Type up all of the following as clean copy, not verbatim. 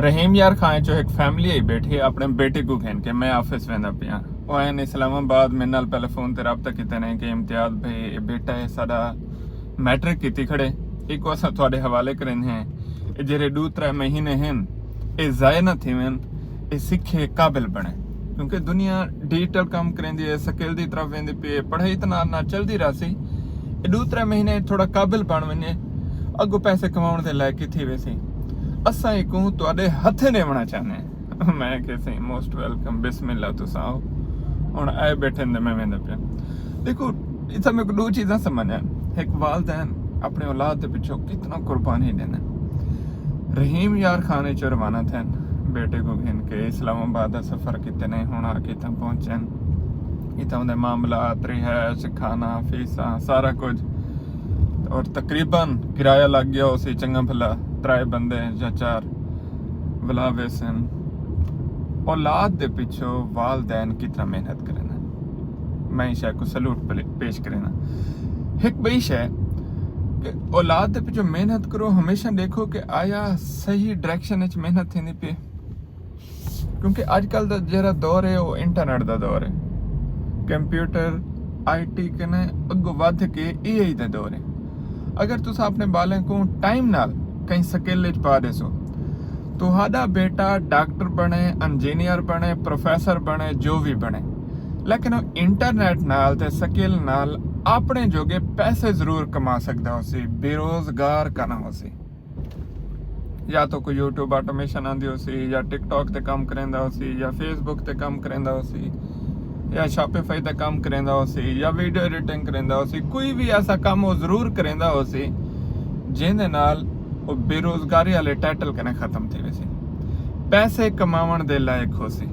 रहीम यार खां चो एक फैमिली आई बैठी अपने बेटे को कहन के मैं ऑफिस वेंदा पिया ਉਹ ਐਨ ਇਸਲਾਮਾਬਾਦ ਮੇਰੇ ਨਾਲ ਪਹਿਲੇ ਫੋਨ ਤੇ ਰਾਬਤਾ ਕੀਤਾ ਨੇ ਕਿ ਇਮਤਿਆਜ਼ ਭਾਈ ਇਹ ਬੇਟਾ ਹੈ ਸਾਡਾ ਮੈਟ੍ਰਿਕ ਕੀਤੀ ਖੜੇ ਇੱਕ ਅਸਾਂ ਤੁਹਾਡੇ ਹਵਾਲੇ ਕਰਨ ਹੈ ਇਹ ਜਿਹੜੇ 2-3 ਮਹੀਨੇ ਹਨ ਇਹ ਜ਼ਾਇਆ ਨਾ ਥੀਵਨ ਇਹ ਸਿੱਖੇ ਕਾਬਿਲ ਬਣੇ ਕਿਉਂਕਿ ਦੁਨੀਆ ਡਿਜੀਟਲ ਕੰਮ ਕਰਦੀ ਹੈ ਸਕਿੱਲ ਦੀ ਤਰਫ ਵੇਂਦੀ ਪਈ ਪੜ੍ਹਾਈ ਤਾਂ ਨਾਲ ਚੱਲਦੀ ਰਹੀ ਇਹ 2-3 ਮਹੀਨੇ ਥੋੜਾ ਕਾਬਿਲ ਬਣ ਵਨੇ ਅੱਗੋਂ ਪੈਸੇ ਕਮਾਉਣ ਦੇ ਲਾਇਕ ਕਿੱਥੇ ਵੈਸੀ ਅਸਾਂ ਇੱਕ ਤੁਹਾਡੇ ਹੱਥੇ ਦੇਵਣਾ ਚਾਹੁੰਦੇ ਮੈਂ ਕਿਸੇ ਮੋਸਟ ਵੈਲਕਮ ਬਿਸਮਿਲ੍ਲਾ ਤੁਸੀਂ ਆਓ ਹੁਣ ਆਏ ਬੈਠੇ ਨੇ ਮੈਂ ਵੇਂਦਾ ਪਿਆ ਦੇਖੋ ਇਹ ਤਾਂ ਮੈਨੂੰ ਦੋ ਚੀਜ਼ਾਂ ਸਮਝਣ ਇੱਕ ਵਾਲਦੈਨ ਆਪਣੇ ਔਲਾਦ ਦੇ ਪਿੱਛੇ ਕਿੰਨਾ ਕੁਰਬਾਨੀ ਦੇਣਾ रहीम यार खाने च रवाना थे बेटे को घिन के इस्लामाबाद का सफ़र कितने नहीं होना कि तक पहुँचे इतना उनके मामलात रिहायश खाना फीसा सारा कुछ और तकरीबन किराया लग गया उसी चंगा भला 3 बंदे या 4 बुलावे सन औलाद के पिछो वालदैन कितना मेहनत करना मैं शायद को सलूट पेश करना एक बई शायद कि औलाद दे पिछो मेहनत करो हमेशा देखो कि आया सही डायरेक्शन विच मेहनत थी पे क्योंकि आजकल दा जेड़ा दौर है वो इंटरनेट दा दौर है कंप्यूटर IT कने अगो वध के AI दा दौर है अगर तुस अपने बालें को टाइम नाल कहीं स्किल विच पा देसो तुहाडा बेटा डॉक्टर बने इंजीनियर बने प्रोफेसर बने जो भी बने लेकिन इंटरनेट नाल ते स्किल नाल ਆਪਣੇ ਜੋਗੇ ਪੈਸੇ ਜ਼ਰੂਰ ਕਮਾ ਸਕਦਾ ਹੋ ਸੀ ਬੇਰੋਜ਼ਗਾਰ ਕਨਾ ਹੋ ਸੀ ਜਾਂ ਤਾਂ ਕੋਈ YouTube ਆਟੋਮੇਸ਼ਨ ਆਂਦੀ ਹੋ ਸੀ ਜਾਂ TikTok ਤੇ ਕੰਮ ਕਰਦਾ ਹੋ ਸੀ ਜਾਂ Facebook ਤੇ ਕੰਮ ਕਰਦਾ ਹੋ ਸੀ ਜਾਂ Shopify ਤੇ ਕੰਮ ਕਰਦਾ ਹੋ ਸੀ ਜਾਂ ਵੀਡੀਓ ਐਡੀਟਿੰਗ ਕਰਦਾ ਹੋ ਸੀ ਕੋਈ ਵੀ ਐਸਾ ਕੰਮ ਉਹ ਜ਼ਰੂਰ ਕਰਦਾ ਹੋ ਸੀ ਜਿਹਦੇ ਨਾਲ ਉਹ ਬੇਰੋਜ਼ਗਾਰੀ ਵਾਲੇ ਟਾਈਟਲ ਕਨੇ ਖਤਮ ਥੀ ਸੀ ਪੈਸੇ ਕਮਾਉਣ ਦੇ ਲਾਇਕ ਹੋ ਸੀ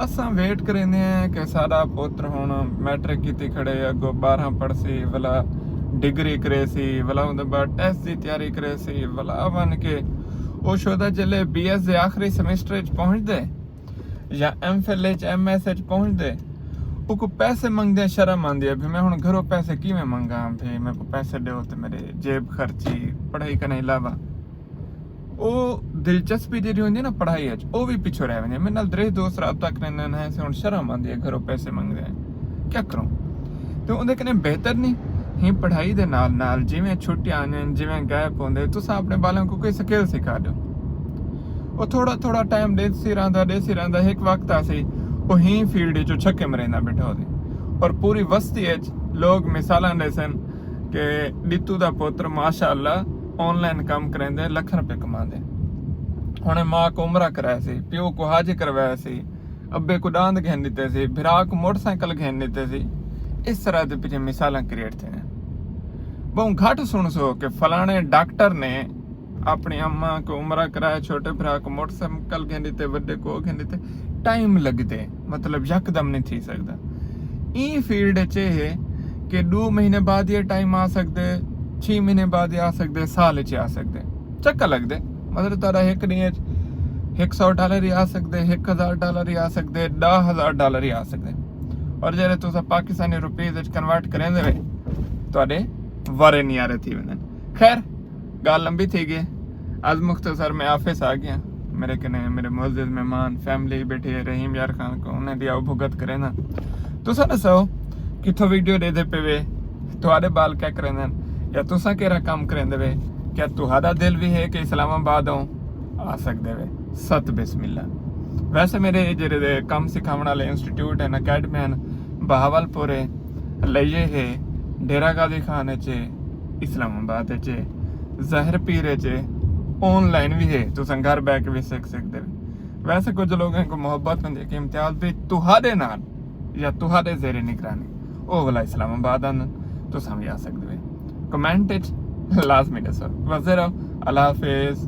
ਅਸਾਂ ਵੇਟ ਕਰਦੇ ਹਾਂ ਕਿ ਸਾਡਾ ਪੁੱਤਰ ਹੁਣ ਮੈਟ੍ਰਿਕ ਕੀਤੀ ਖੜੇ ਅੱਗੋਂ 12 ਪੜ੍ਹਸੀ ਵਾਲਾ ਡਿਗਰੀ ਕਰੇ ਸੀ ਵਾਲਾ ਉਹਦੇ ਬਾਅਦ ਟੈਸਟ ਦੀ ਤਿਆਰੀ ਕਰੇ ਸੀ ਵਾਲਾ ਬਣ ਕੇ ਉਹ ਸ਼ੋਦਾ ਚੱਲੇ BS ਦੇ ਆਖਰੀ ਸਮੈਸਟਰ ਵਿੱਚ ਪਹੁੰਚਦੇ ਜਾਂ MPhil ਵਿੱਚ MS ਵਿੱਚ ਪਹੁੰਚਦੇ ਉਹ ਕੋ ਪੈਸੇ ਮੰਗਦੇ ਸ਼ਰਮ ਆਉਂਦੀ ਹੈ ਵੀ ਮੈਂ ਹੁਣ ਘਰੋਂ ਪੈਸੇ ਕਿਵੇਂ ਮੰਗਾ ਵੀ ਮੇਰੇ ਕੋ ਪੈਸੇ ਦਿਓ ਤੇ ਮੇਰੇ ਜੇਬ ਖਰਚੀ ਪੜ੍ਹਾਈ ਕਰਨ ਇਲਾਵਾ ਉਹ ਦਿਲਚਸਪੀ ਜਿਹੜੀ ਹੁੰਦੀ ਨਾ ਪੜ੍ਹਾਈ ਵਿੱਚ ਉਹ ਵੀ ਪਿੱਛੋਂ ਰਹਿ ਜਾਂਦੀ ਮੇਰੇ ਨਾਲ ਦਰੇ ਦੋਸਤ ਰਾਬਤਾ ਕਰਨੇ ਨੇ ਹੁਣ ਸ਼ਰਮ ਆਉਂਦੀ ਹੈ ਘਰੋਂ ਪੈਸੇ ਮੰਗਦੇ ਆ ਕੀ ਕਰਾਂ ਤੇ ਉਹਦੇ ਕਨੇ ਬਿਹਤਰ ਨਹੀਂ ਹੀ ਪੜ੍ਹਾਈ ਦੇ ਨਾਲ ਨਾਲ ਜਿਵੇਂ ਛੁੱਟੀਆਂ ਆਉਂਦੀਆਂ ਜਿਵੇਂ ਗੈਪ ਹੁੰਦੇ ਤੁਸੀਂ ਆਪਣੇ ਬਾਲਾਂ ਨੂੰ ਕੋਈ ਸਕਿੱਲ ਸਿਖਾ ਦਿਓ ਉਹ ਥੋੜਾ ਟਾਈਮ ਦੇਸੀ ਰਹਿੰਦਾ ਇੱਕ ਵਕਤ ਆ ਸੀ ਉਹ ਹੀ ਫੀਲਡ 'ਚੋਂ ਛੱਕੇ ਮਰੇਂਦਾ ਬੈਠਾ ਉਹਦੇ ਔਰ ਪੂਰੀ ਬਸਤੀ ਵਿੱਚ ਲੋਕ ਮਿਸਾਲਾਂ ਦੇ ਸਨ ਕਿ ਡਿੱਤੂ ਦਾ ਪੁੱਤਰ ਮਾਸ਼ਾਅੱਲਾ ऑनलाइन काम करेंदे लाख रुपए कमांदे हुणे मां को उमरा कराया सी प्यो को हाज करवाया सी अब्बे को डांद घेन दिते सी भिरा को मोटरसाइकिल घेन दिते सी इस तरह दे पीछे मिसालां क्रिएट थे बहुत घट सुन सो कि फलाने डॉक्टर ने अपनी अम्मा को उमरा कराया छोटे भरा को मोटरसाइकिल घेन दिते बड़े को घेन दिते टाइम लगदे मतलब यकदम नहीं थी सकदा ई फील्ड च है कि 2 महीने बाद ये टाइम आ सकदे 6 महीने बाद आ सकते साल च आ सकते चक्का लगते मतलब तारा एक नहीं $100 ही आ सकते $1000 ही आ सकते $10,000 ही आ सकते और जे तुस पाकिस्तानी रुपीज कन्वर्ट करें दे तुहाडे वारे नहीं आ रहे थी वने खैर गल लंबी थी गई आज मुख्तसर मैं ऑफिस आ गया मेरे कने मेरे मुअज़्ज़िज़ मेहमान फैमिली बैठे रहीम यार खान को उन्हें दिया भुगत करे ना तुसा दसो किथों वीडियो दे पे तुहाडे बाल क्या करेंदे या तुसा केरा काम करेंदे वे क्या तुहाडा दिल भी है कि इस्लामाबाद आ सकदे वे सत बिस्मिल्ला वैसे मेरे जेरे काम सिखाने वाले इंस्टीट्यूट है अकेडमी हैं बहावलपुर लइये है डेरा गाजी खान च इस्लामाबाद च ज़हर पीर च ऑनलाइन भी है तुसा घर बैठ के भी सीख सकते वैसे कुछ लोगों को मोहब्बत होंदी है कि इम्तियाज भी तुहाडे नाल या तुहाडे ज़ेरे निगरानी ओ वाला इस्लामाबाद आन तुसा भी आ सकदे कमेंट लाजमी दसो वज़ीर अल्लाह हाफिज़।